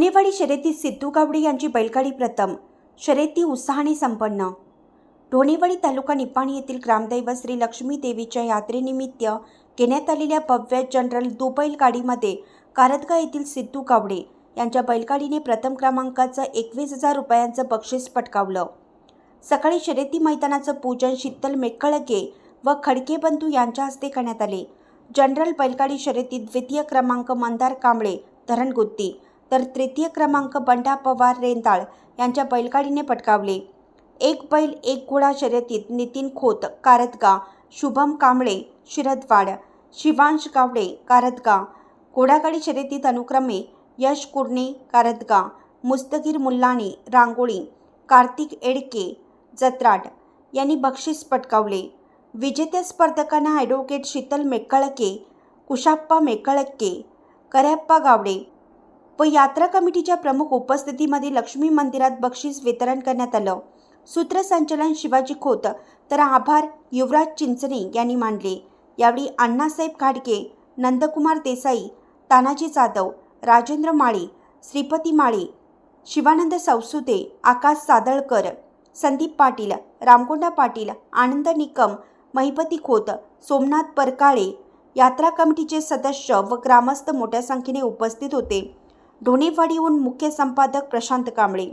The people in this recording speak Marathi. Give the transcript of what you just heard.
ढोणेवाडी शर्यतीत सिद्धू गावडे यांची बैलगाडी प्रथम शर्यती उत्साहाने संपन्न। ढोणेवाडी तालुका निपाणी येथील ग्रामदैवत श्री लक्ष्मी देवीच्या यात्रेनिमित्त घेण्यात आलेल्या भव्य जनरल दुबैल गाडीमध्ये कारदगा येथील सिद्धू गावडे यांच्या बैलगाडीने प्रथम क्रमांकाचं 21,000 रुपयांचं बक्षीस पटकावलं। सकाळी शर्यती मैदानाचं पूजन शीतल मेक्कळके व खडके बंधू यांच्या हस्ते करण्यात आले। जनरल बैलगाडी शर्यतीत द्वितीय क्रमांक मंदार कांबळे धरणगुत्ती तर तृतीय क्रमांक बंडा पवार रेंदाळ यांच्या बैलगाडीने पटकावले। एक बैल एक घोडा शर्यतीत नितीन खोत कारदगा, शुभम कांबळे शिरदवाड, शिवांश गावडे कारदगा, घोडागाडी शर्यतीत अनुक्रमे यश कुर्णे कारदगा, मुस्तगीर मुल्लाणी रांगोळी, कार्तिक एडके जत्राट यांनी बक्षीस पटकावले। विजेत्या स्पर्धकांना ॲडव्होकेट शीतल मेक्कळके, कुशाप्पा मेक्कळके, कऱ्याप्पा गावडे व यात्रा कमिटीच्या प्रमुख उपस्थितीमध्ये लक्ष्मी मंदिरात बक्षीस वितरण करण्यात आलं। सूत्रसंचालन शिवाजी खोत तर आभार युवराज चिंचणे यांनी मानले। यावेळी अण्णासाहेब घाडगे, नंदकुमार देसाई, तानाजी जाधव, राजेंद्र माळी, श्रीपती माळी, शिवानंद सौसुदे, आकाश सादळकर, संदीप पाटील, रामगोंडा पाटील, आनंद निकम, महिपती खोत, सोमनाथ परकाळे, यात्रा कमिटीचे सदस्य व ग्रामस्थ मोठ्या संख्येने उपस्थित होते। ढोणेवाडीहून मुख्य संपादक प्रशांत कांबळे।